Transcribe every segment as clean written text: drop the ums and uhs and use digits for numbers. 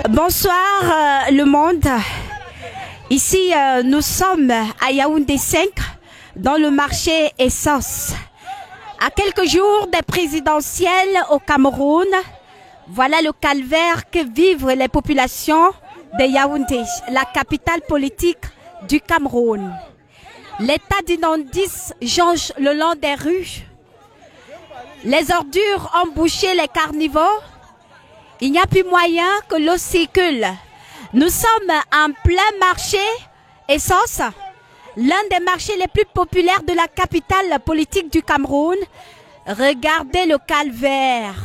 Bonsoir le monde. Ici nous sommes à Yaoundé 5 dans le marché Essence. À quelques jours des présidentielles au Cameroun, voilà le calvaire que vivent les populations de Yaoundé, la capitale politique du Cameroun. L'état d'inondis jonche le long des rues. Les ordures ont bouché les carnivores. Il n'y a plus moyen que l'eau circule. Nous sommes en plein marché Essence, l'un des marchés les plus populaires de la capitale politique du Cameroun. Regardez le calvaire.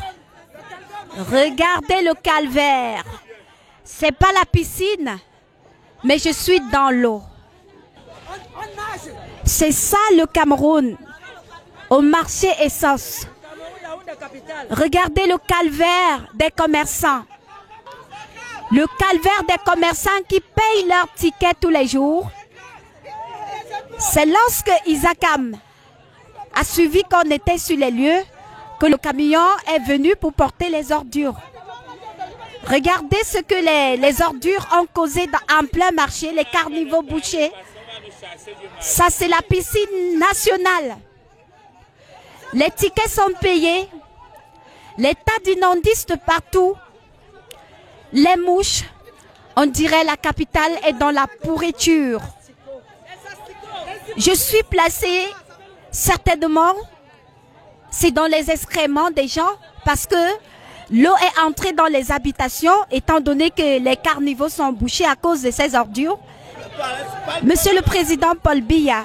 Regardez le calvaire. C'est pas la piscine, mais je suis dans l'eau. C'est ça le Cameroun, au marché Essence. Regardez le calvaire des commerçants. Le calvaire des commerçants qui payent leurs tickets tous les jours. C'est lorsque Isakam a suivi qu'on était sur les lieux que le camion est venu pour porter les ordures. Regardez ce que les ordures ont causé en plein marché, les carnivores bouchés. Ça, c'est la piscine nationale. Les tickets sont payés. L'état d'inondis de partout. Les mouches, on dirait la capitale est dans la pourriture. Je suis placée, certainement, c'est dans les excréments des gens parce que l'eau est entrée dans les habitations étant donné que les carnivores sont bouchés à cause de ces ordures. Monsieur le Président Paul Biya,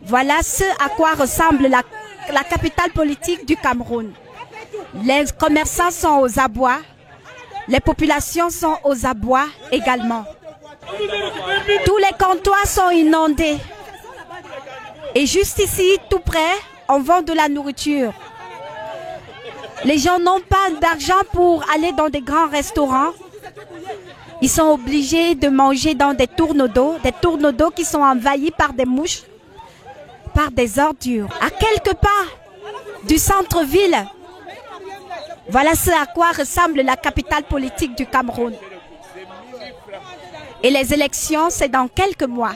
voilà ce à quoi ressemble la capitale politique du Cameroun. Les commerçants sont aux abois, les populations sont aux abois également. Tous les comptoirs sont inondés. Et juste ici, tout près, on vend de la nourriture. Les gens n'ont pas d'argent pour aller dans des grands restaurants. Ils sont obligés de manger dans des tourneaux d'eau qui sont envahis par des mouches, par des ordures. À quelques pas du centre-ville, voilà ce à quoi ressemble la capitale politique du Cameroun. Et les élections, c'est dans quelques mois.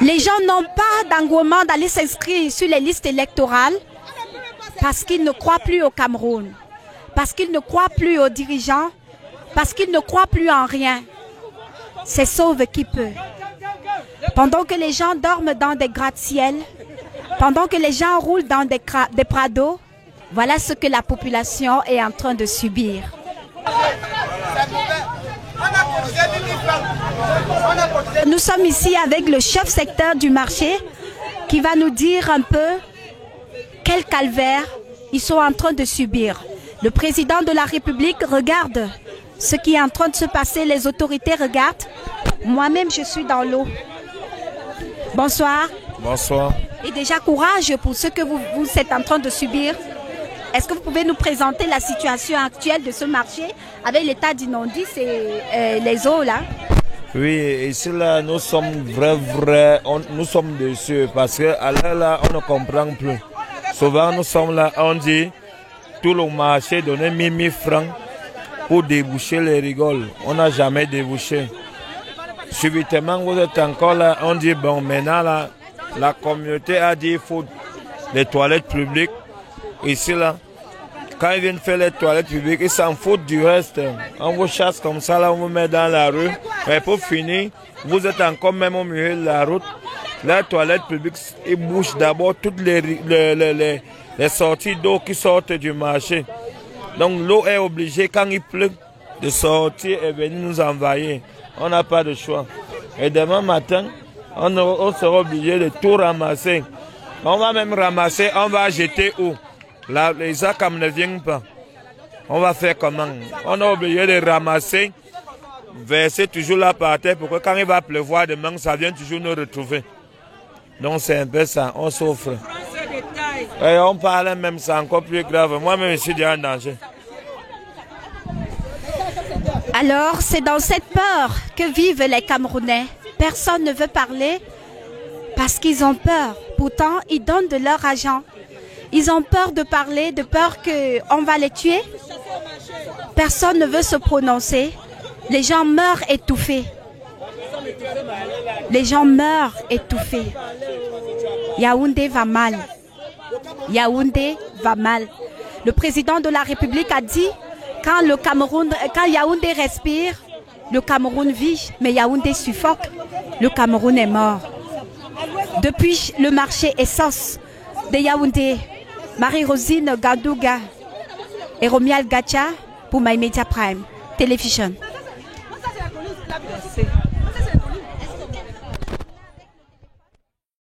Les gens n'ont pas d'engouement d'aller s'inscrire sur les listes électorales parce qu'ils ne croient plus au Cameroun, parce qu'ils ne croient plus aux dirigeants, parce qu'ils ne croient plus en rien. C'est sauve qui peut. Pendant que les gens dorment dans des gratte-ciel, pendant que les gens roulent dans des prados, voilà ce que la population est en train de subir. Nous sommes ici avec le chef secteur du marché qui va nous dire un peu quel calvaire ils sont en train de subir. Le président de la République regarde ce qui est en train de se passer, les autorités regardent. Moi-même, je suis dans l'eau. Bonsoir. Bonsoir. Et déjà courage pour ce que vous êtes en train de subir. Est-ce que vous pouvez nous présenter la situation actuelle de ce marché avec l'état d'inondis et les eaux là? Oui, ici là, nous sommes nous sommes déçus parce que là, on ne comprend plus. Souvent, nous sommes là, on dit tout le marché donnait 1000 francs pour déboucher les rigoles. On n'a jamais débouché. Subitement, vous êtes encore là, on dit bon, maintenant là, la communauté a dit il faut des toilettes publiques. Ici là, quand ils viennent faire les toilettes publiques, ils s'en foutent du reste. On vous chasse comme ça, là, on vous met dans la rue. Mais pour finir, vous êtes encore même au milieu de la route. Les toilettes publiques, ils bouchent d'abord toutes les sorties d'eau qui sortent du marché. Donc l'eau est obligée, quand il pleut, de sortir et venir nous envahir. On n'a pas de choix. Et demain matin, on sera obligé de tout ramasser. On va même ramasser, on va jeter où? Là, les ACAM ne viennent pas. On va faire comment? On est obligé de ramasser, verser toujours là par terre pour que quand il va pleuvoir demain, ça vient toujours nous retrouver. Donc c'est un peu ça, on souffre. Et on parle même, c'est encore plus grave. Moi-même, je suis déjà en danger. Alors, c'est dans cette peur que vivent les Camerounais. Personne ne veut parler parce qu'ils ont peur. Pourtant, ils donnent de leur argent. Ils ont peur de parler, de peur qu'on va les tuer. Personne ne veut se prononcer. Les gens meurent étouffés. Les gens meurent étouffés. Yaoundé va mal. Yaoundé va mal. Le président de la République a dit, quand Yaoundé respire, le Cameroun vit, mais Yaoundé suffoque, le Cameroun est mort. Depuis le marché Essence de Yaoundé, Marie-Rosine Gandouga et Romial Gacha pour My Media Prime Télévision. Merci.